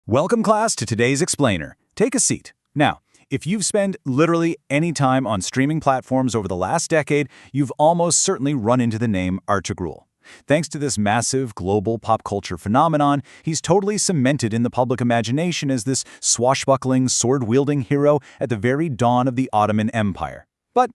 Welcome, class, to today's explainer. Take a seat. Now, if you've spent literally any time on streaming platforms over the last decade, you've almost certainly run into the name Ertuğrul. Thanks to this massive global pop culture phenomenon, he's totally cemented in the public imagination as this swashbuckling, sword-wielding hero at the very dawn of the Ottoman Empire. But,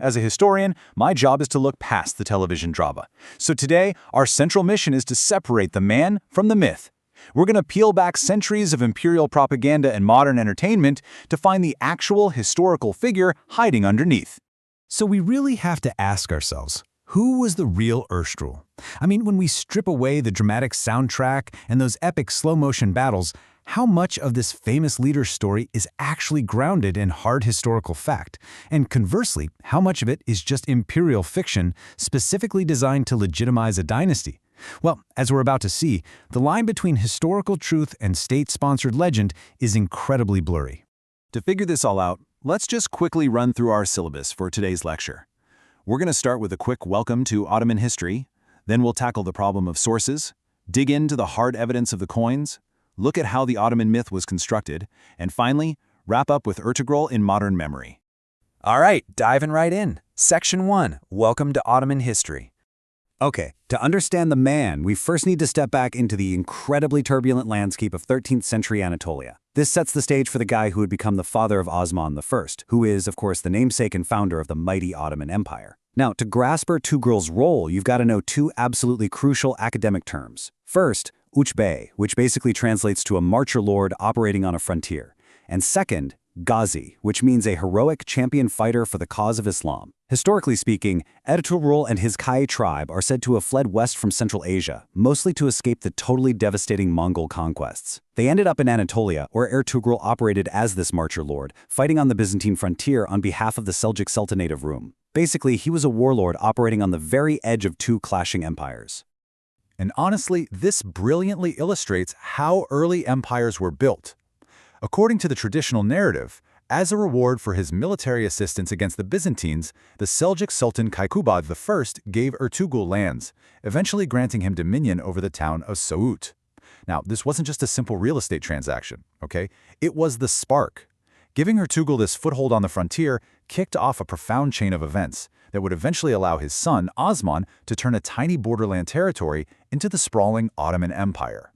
as a historian, my job is to look past the television drama. So today, our central mission is to separate the man from the myth. We're going to peel back centuries of imperial propaganda and modern entertainment to find the actual historical figure hiding underneath. So we really have to ask ourselves, who was the real Ertuğrul? I mean, when we strip away the dramatic soundtrack and those epic slow-motion battles, how much of this famous leader's story is actually grounded in hard historical fact? And conversely, how much of it is just imperial fiction specifically designed to legitimize a dynasty? Well, as we're about to see, the line between historical truth and state-sponsored legend is incredibly blurry. To figure this all out, let's just quickly run through our syllabus for today's lecture. We're going to start with a quick welcome to Ottoman history, then we'll tackle the problem of sources, dig into the hard evidence of the coins, look at how the Ottoman myth was constructed, and finally, wrap up with Ertuğrul in modern memory. All right, diving right in. Section 1, Welcome to Ottoman History. Okay, to understand the man, we first need to step back into the incredibly turbulent landscape of 13th century Anatolia. This sets the stage for the guy who would become the father of Osman I, who is, of course, the namesake and founder of the mighty Ottoman Empire. Now, to grasp Ertuğrul's role, you've got to know two absolutely crucial academic terms. First, Uç, which basically translates to a marcher lord operating on a frontier. And second, Ghazi, which means a heroic champion fighter for the cause of Islam. Historically speaking, Ertuğrul and his Kayı tribe are said to have fled west from Central Asia, mostly to escape the totally devastating Mongol conquests. They ended up in Anatolia, where Ertuğrul operated as this marcher lord, fighting on the Byzantine frontier on behalf of the Seljuk Sultanate of Rum. Basically, he was a warlord operating on the very edge of two clashing empires. And honestly, this brilliantly illustrates how early empires were built. According to the traditional narrative, as a reward for his military assistance against the Byzantines, the Seljuk Sultan Kayubad I gave Ertuğrul lands, eventually granting him dominion over the town of Söğüt. Now, this wasn't just a simple real estate transaction, okay? It was the spark. Giving Ertuğrul this foothold on the frontier kicked off a profound chain of events that would eventually allow his son, Osman, to turn a tiny borderland territory into the sprawling Ottoman Empire.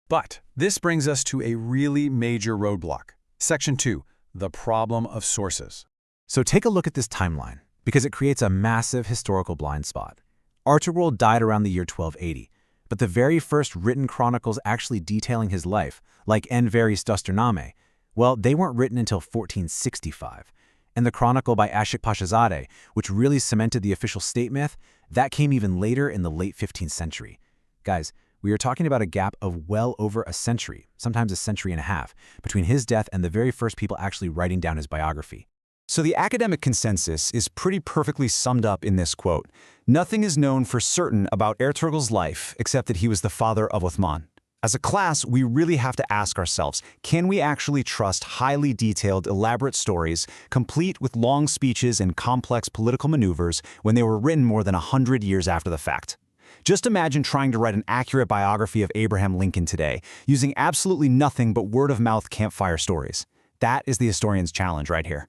But this brings us to a really major roadblock. Section 2, the problem of sources. So take a look at this timeline, because it creates a massive historical blind spot. Ertuğrul died around the year 1280, but the very first written chronicles actually detailing his life, like Enver's Dasturname, well, they weren't written until 1465. And the chronicle by Aşık Paşazade, which really cemented the official state myth, that came even later in the late 15th century. Guys, we are talking about a gap of well over a century, sometimes a century and a half, between his death and the very first people actually writing down his biography. So the academic consensus is pretty perfectly summed up in this quote. Nothing is known for certain about Ertuğrul's life except that he was the father of Osman. As a class, we really have to ask ourselves, can we actually trust highly detailed, elaborate stories, complete with long speeches and complex political maneuvers, when they were written more than 100 years after the fact? Just imagine trying to write an accurate biography of Abraham Lincoln today, using absolutely nothing but word-of-mouth campfire stories. That is the historian's challenge right here.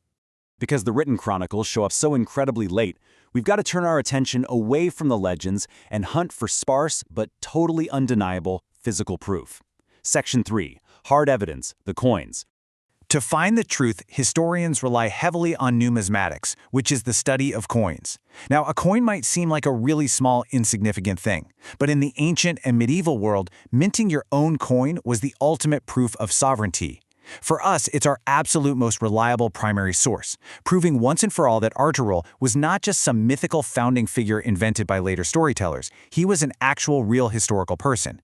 Because the written chronicles show up so incredibly late, we've got to turn our attention away from the legends and hunt for sparse but totally undeniable physical proof. Section 3, Hard Evidence, the Coins. To find the truth, historians rely heavily on numismatics, which is the study of coins. Now, a coin might seem like a really small, insignificant thing, but in the ancient and medieval world, minting your own coin was the ultimate proof of sovereignty. For us, it's our absolute most reliable primary source, proving once and for all that Ertuğrul was not just some mythical founding figure invented by later storytellers. He was an actual real historical person.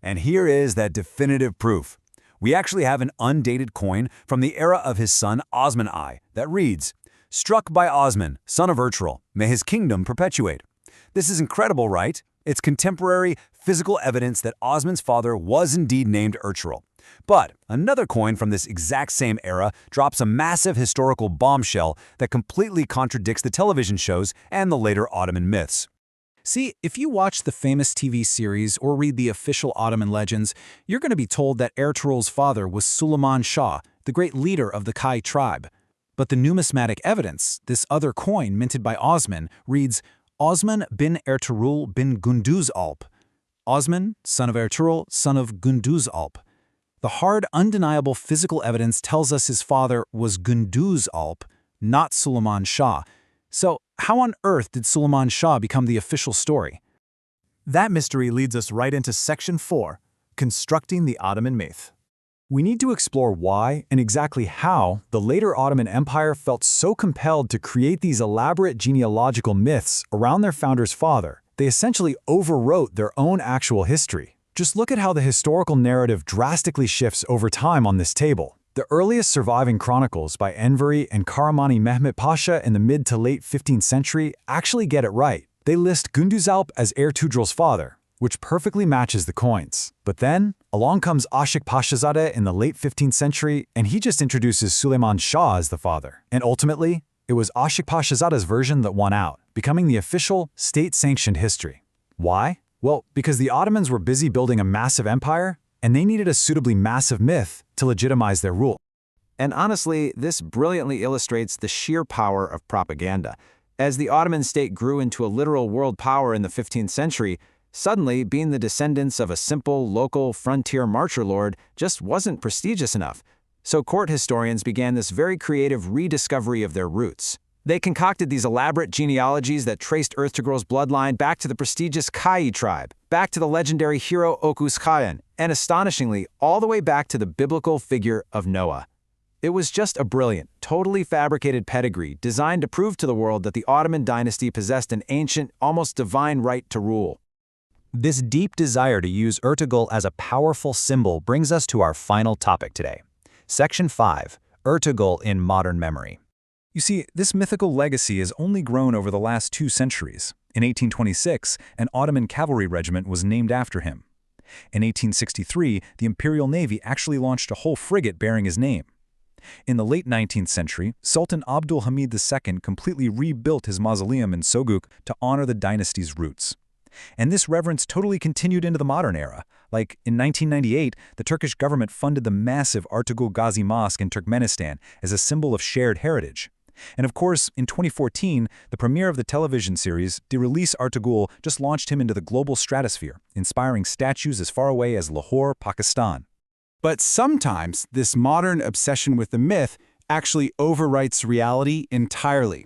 And here is that definitive proof. We actually have an undated coin from the era of his son Osman I that reads, "Struck by Osman, son of Ertuğrul, may his kingdom perpetuate." This is incredible, right? It's contemporary, physical evidence that Osman's father was indeed named Ertuğrul. But another coin from this exact same era drops a massive historical bombshell that completely contradicts the television shows and the later Ottoman myths. See, if you watch the famous TV series or read the official Ottoman legends, you're going to be told that Ertuğrul's father was Suleiman Shah, the great leader of the Kayı tribe. But the numismatic evidence, this other coin minted by Osman, reads Osman bin Ertuğrul bin Gündüz Alp. Osman, son of Ertuğrul, son of Gündüz Alp. The hard, undeniable physical evidence tells us his father was Gündüz Alp, not Suleiman Shah. So, how on earth did Suleiman Shah become the official story? That mystery leads us right into Section 4, Constructing the Ottoman Myth. We need to explore why and exactly how the later Ottoman Empire felt so compelled to create these elaborate genealogical myths around their founder's father. They essentially overwrote their own actual history. Just look at how the historical narrative drastically shifts over time on this table. The earliest surviving chronicles by Enveri and Kahramanı Mehmet Pasha in the mid to late 15th century actually get it right. They list Gündüzalp as Ertuğrul's father, which perfectly matches the coins. But then, along comes Aşık Paşazade in the late 15th century, and he just introduces Suleiman Shah as the father. And ultimately, it was Aşık Paşazade's version that won out, becoming the official, state-sanctioned history. Why? Well, because the Ottomans were busy building a massive empire, and they needed a suitably massive myth to legitimize their rule. And honestly, this brilliantly illustrates the sheer power of propaganda. As the Ottoman state grew into a literal world power in the 15th century, suddenly being the descendants of a simple, local, frontier marcher lord just wasn't prestigious enough. So court historians began this very creative rediscovery of their roots. They concocted these elaborate genealogies that traced Ertuğrul's bloodline back to the prestigious Kayı tribe, back to the legendary hero Okus Kayın, and astonishingly, all the way back to the biblical figure of Noah. It was just a brilliant, totally fabricated pedigree designed to prove to the world that the Ottoman dynasty possessed an ancient, almost divine right to rule. This deep desire to use Ertuğrul as a powerful symbol brings us to our final topic today. Section 5, Ertuğrul in Modern Memory. You see, this mythical legacy has only grown over the last 2 centuries. In 1826, an Ottoman cavalry regiment was named after him. In 1863, the Imperial Navy actually launched a whole frigate bearing his name. In the late 19th century, Sultan Abdülhamid II completely rebuilt his mausoleum in Soguk to honor the dynasty's roots. And this reverence totally continued into the modern era. Like, in 1998, the Turkish government funded the massive Ertuğrul Ghazi Mosque in Turkmenistan as a symbol of shared heritage. And of course, in 2014, the premiere of the television series De Release Ertuğrul just launched him into the global stratosphere, inspiring statues as far away as Lahore, Pakistan. But sometimes, this modern obsession with the myth actually overwrites reality entirely.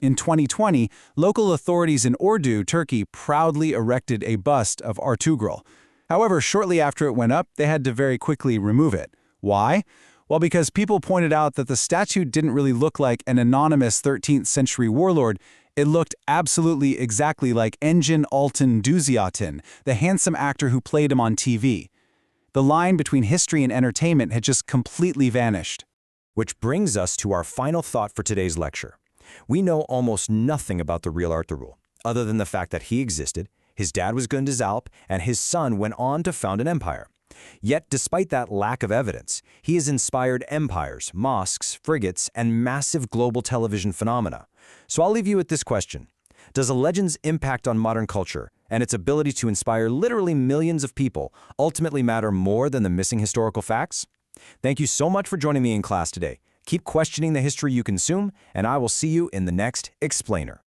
In 2020, local authorities in Ordu, Turkey, proudly erected a bust of Ertuğrul. However, shortly after it went up, they had to very quickly remove it. Why? Well, because people pointed out that the statue didn't really look like an anonymous 13th century warlord. It looked absolutely exactly like Engin Altan Düziatin, the handsome actor who played him on TV. The line between history and entertainment had just completely vanished. Which brings us to our final thought for today's lecture. We know almost nothing about the real Ertuğrul, other than the fact that he existed, his dad was Gündüzalp, and his son went on to found an empire. Yet, despite that lack of evidence, he has inspired empires, mosques, frigates, and massive global television phenomena. So I'll leave you with this question. Does a legend's impact on modern culture and its ability to inspire literally millions of people ultimately matter more than the missing historical facts? Thank you so much for joining me in class today. Keep questioning the history you consume, and I will see you in the next Explainer.